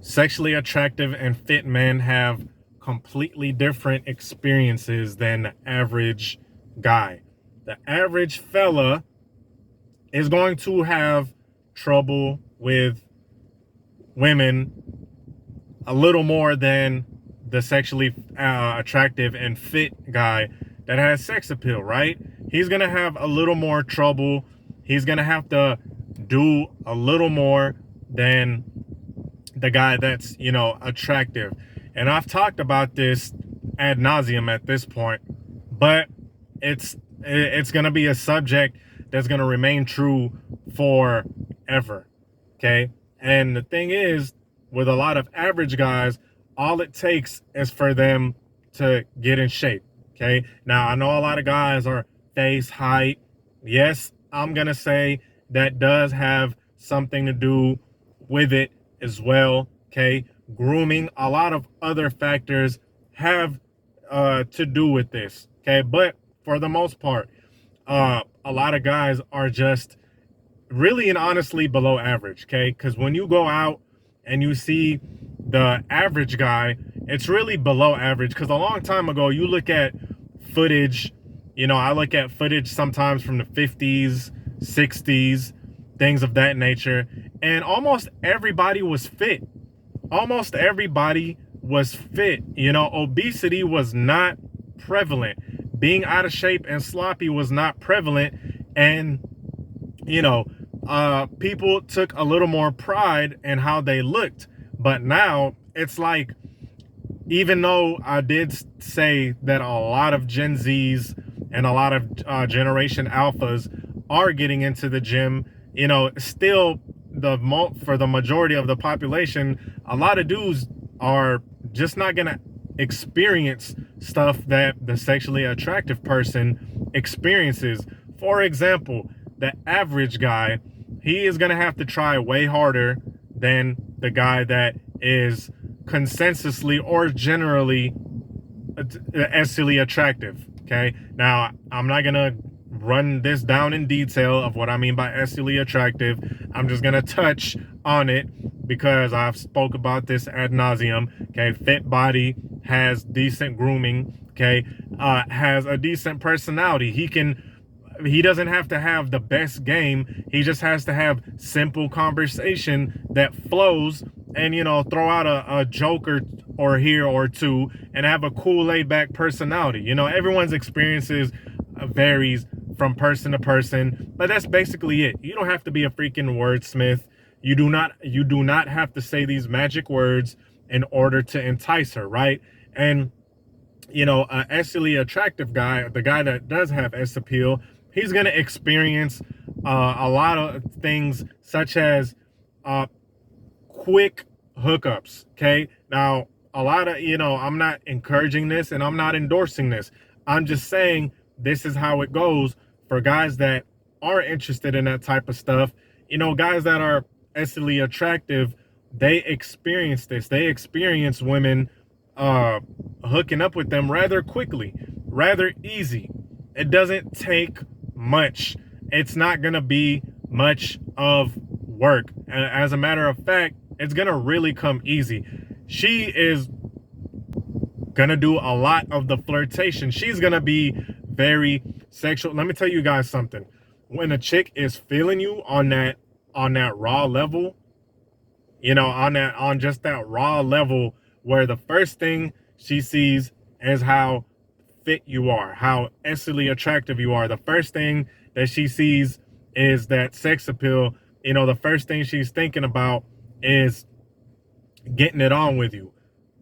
Sexually attractive and fit men have completely different experiences than the average guy. The average fella is going to have trouble with women a little more than the sexually attractive and fit guy that has sex appeal, right? He's going to have a little more trouble. He's going to have to do a little more than the guy that's, attractive. And I've talked about this ad nauseum at this point, but it's going to be a subject that's going to remain true forever. Okay. And the thing is, with a lot of average guys, all it takes is for them to get in shape. Okay. Now, I know a lot of guys are face height. Yes, I'm going to say that does have something to do with it as well. Okay. Grooming, a lot of other factors have to do with this. Okay. But for the most part, a lot of guys are just really and honestly below average. Okay. Because when you go out and you see the average guy, it's really below average. Because a long time ago, you look at footage, I look at footage sometimes from the 50s, 60s, things of that nature, and almost everybody was fit. Almost everybody was fit. Obesity was not prevalent. Being out of shape and sloppy was not prevalent. And, people took a little more pride in how they looked. But now it's like, even though I did say that a lot of Gen Zs and a lot of Generation Alphas are getting into the gym, still for the majority of the population, a lot of dudes are just not going to experience stuff that the sexually attractive person experiences. For example, the average guy, he is going to have to try way harder than the guy that is consensusly or generally sexually attractive. Okay. Now, I'm not going to run this down in detail of what I mean by sexually attractive. I'm just going to touch on it because I've spoke about this ad nauseum. Okay. Fit body, has decent grooming. Okay. Has a decent personality. He doesn't have to have the best game. He just has to have simple conversation that flows and, throw out a joke or here or two and have a cool laid back personality. Everyone's experiences varies from person to person, but that's basically it. You don't have to be a freaking wordsmith. You do not have to say these magic words in order to entice her, right? And, a sexually attractive guy, the guy that does have S appeal, he's going to experience a lot of things such as quick hookups. Okay. Now, a lot of, I'm not encouraging this and I'm not endorsing this. I'm just saying this is how it goes for guys that are interested in that type of stuff. Guys that are sexually attractive, they experience this. They experience women hooking up with them rather quickly, rather easy. It doesn't take much. It's not going to be much of work. As a matter of fact, it's going to really come easy. She is going to do a lot of the flirtation. She's going to be very sexual. Let me tell you guys something. When a chick is feeling you on that raw level, on just that raw level where the first thing she sees is how fit you are, how sexually attractive you are. The first thing that she sees is that sex appeal. The first thing she's thinking about is getting it on with you,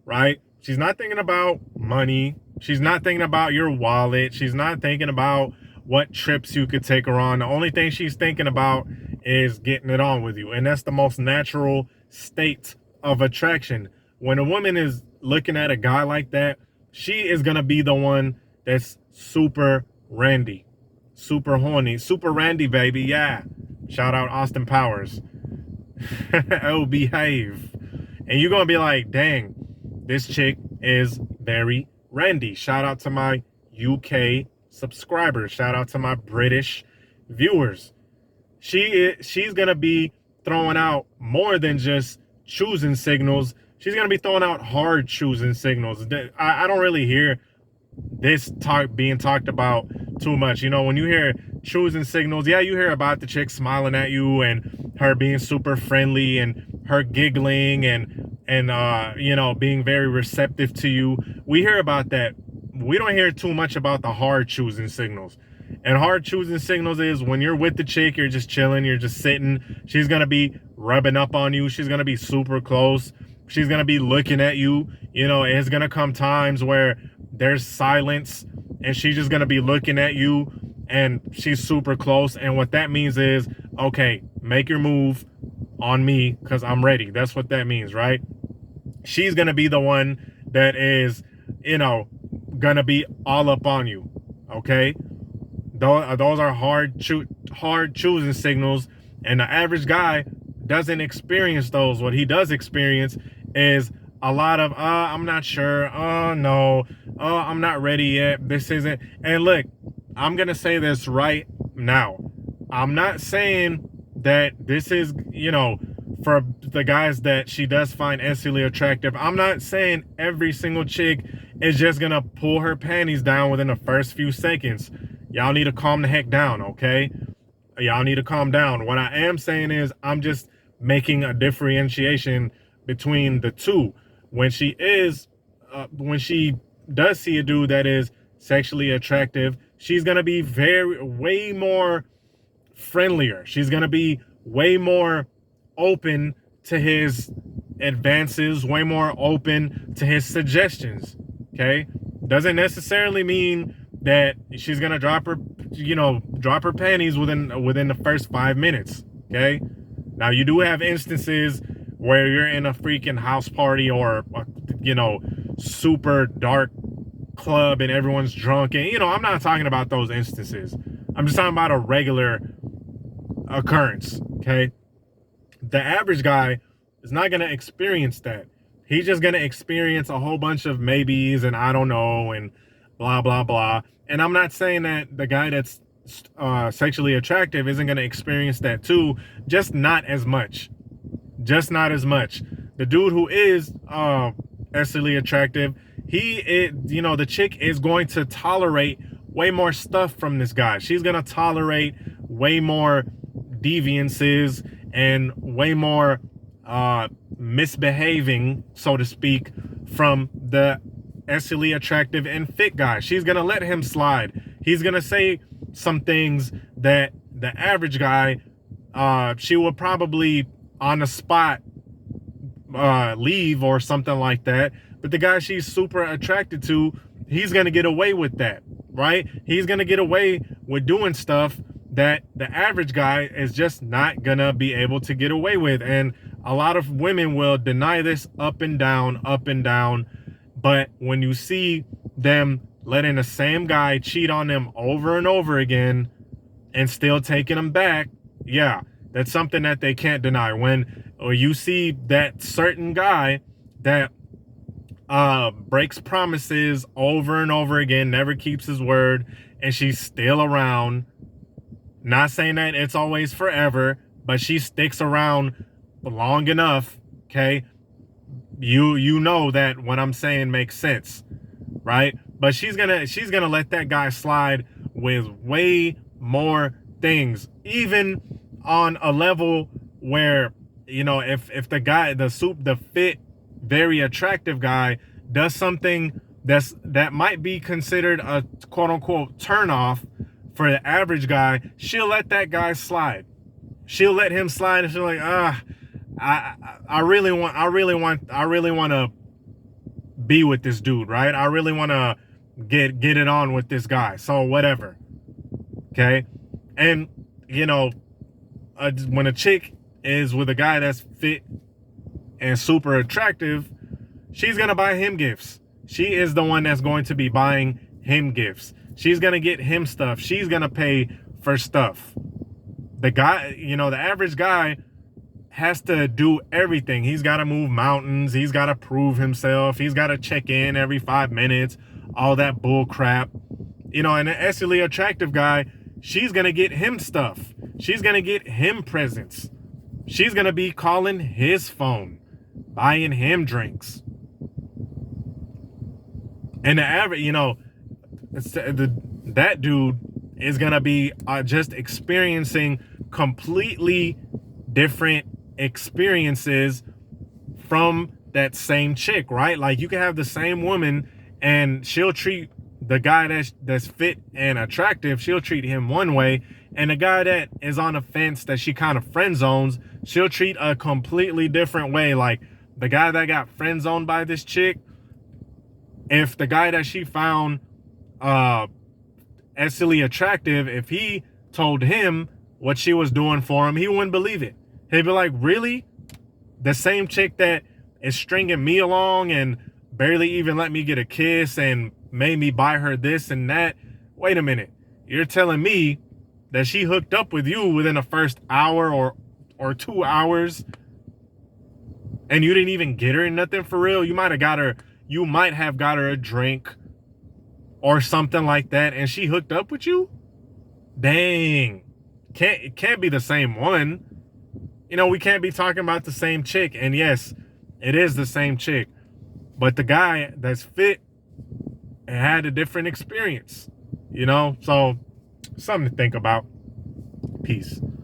right? She's not thinking about money. She's not thinking about your wallet. She's not thinking about what trips you could take her on. The only thing she's thinking about is getting it on with you. And that's the most natural state of attraction. When a woman is looking at a guy like that, she is going to be the one that's super randy, super horny, super randy, baby. Yeah. Shout out Austin Powers. Oh, behave. And you're going to be like, dang, this chick is very randy. Shout out to my UK subscribers. Shout out to my British viewers. She's going to be throwing out more than just choosing signals, she's going to be throwing out hard choosing signals. I don't really hear this being talked about too much. You know, when you hear choosing signals, yeah, you hear about the chick smiling at you and her being super friendly and her giggling and you know, being very receptive to you. We hear about that. We don't hear too much about the hard choosing signals. And hard choosing signals is when you're with the chick, you're just chilling, you're just sitting. She's going to be rubbing up on you. She's going to be super close. She's going to be looking at you. You know, it's going to come times where there's silence and she's just going to be looking at you and she's super close. And what that means is, okay, make your move on me because I'm ready. That's what that means, right? She's going to be the one that is, you know, going to be all up on you. Okay. Those are hard choosing signals. And the average guy doesn't experience those. What he does experience is a lot of, I'm not sure. Oh, no. Oh, I'm not ready yet. This isn't. And look, I'm going to say this right now. I'm not saying that this is, you know, for the guys that she does find instantly attractive. I'm not saying every single chick is just going to pull her panties down within the first few seconds. Y'all need to calm the heck down, okay? Y'all need to calm down. What I am saying is I'm just making a differentiation between the two. When she does see a dude that is sexually attractive, she's going to be way more friendlier. She's going to be way more open to his advances, way more open to his suggestions, okay? Doesn't necessarily mean that she's gonna drop her panties within the first 5 minutes. Okay. Now you do have instances where you're in a freaking house party or you know, super dark club and everyone's drunk, and you know, I'm not talking about those instances. I'm just talking about a regular occurrence. Okay. The average guy is not gonna experience that. He's just gonna experience a whole bunch of maybes and I don't know and blah blah blah. And I'm not saying that the guy that's sexually attractive isn't going to experience that too, just not as much. Just not as much. The dude who is sexually attractive, the chick is going to tolerate way more stuff from this guy. She's going to tolerate way more deviances and way more misbehaving, so to speak, from the sexually attractive and fit guy. She's gonna let him slide. He's gonna say some things that the average guy, she will probably on the spot leave or something like that. But the guy she's super attracted to, he's gonna get away with that, right? He's gonna get away with doing stuff that the average guy is just not gonna be able to get away with. And a lot of women will deny this up and down. But when you see them letting the same guy cheat on them over and over again and still taking them back, yeah, that's something that they can't deny. When you see that certain guy that breaks promises over and over again, never keeps his word, and she's still around, not saying that it's always forever, but she sticks around long enough, okay? You know that what I'm saying makes sense, right? But she's gonna let that guy slide with way more things, even on a level where, you know, if the guy, the fit, very attractive guy does something that might be considered a quote unquote turn off for the average guy, she'll let that guy slide. She'll let him slide, and she'll like, I really want to be with this dude, right? I really want to get it on with this guy. So whatever. Okay. And you know, when a chick is with a guy that's fit and super attractive, she's going to buy him gifts. She is the one that's going to be buying him gifts. She's going to get him stuff. She's going to pay for stuff. The guy, you know, the average guy has to do everything. He's got to move mountains. He's got to prove himself. He's got to check in every 5 minutes, all that bull crap. You know, and an ethically attractive guy, she's going to get him stuff. She's going to get him presents. She's going to be calling his phone. buying him drinks. And the average, you know, that dude is gonna be just experiencing completely different experiences from that same chick, right? Like, you can have the same woman and she'll treat the guy that's fit and attractive, she'll treat him one way, and the guy that is on the fence, that she kind of friend zones, she'll treat a completely different way. Like, the guy that got friend zoned by this chick, if the guy that she found silly attractive, if he told him what she was doing for him, he wouldn't believe it. He'd be like, really? The same chick that is stringing me along and barely even let me get a kiss and made me buy her this and that? Wait a minute. You're telling me that she hooked up with you within the first hour or 2 hours and you didn't even get her nothing for real? You might have got her a drink or something like that, and she hooked up with you? Dang. It can't be the same one. You know, we can't be talking about the same chick. And yes, it is the same chick, but the guy that's fit had a different experience, you know? So, something to think about. Peace.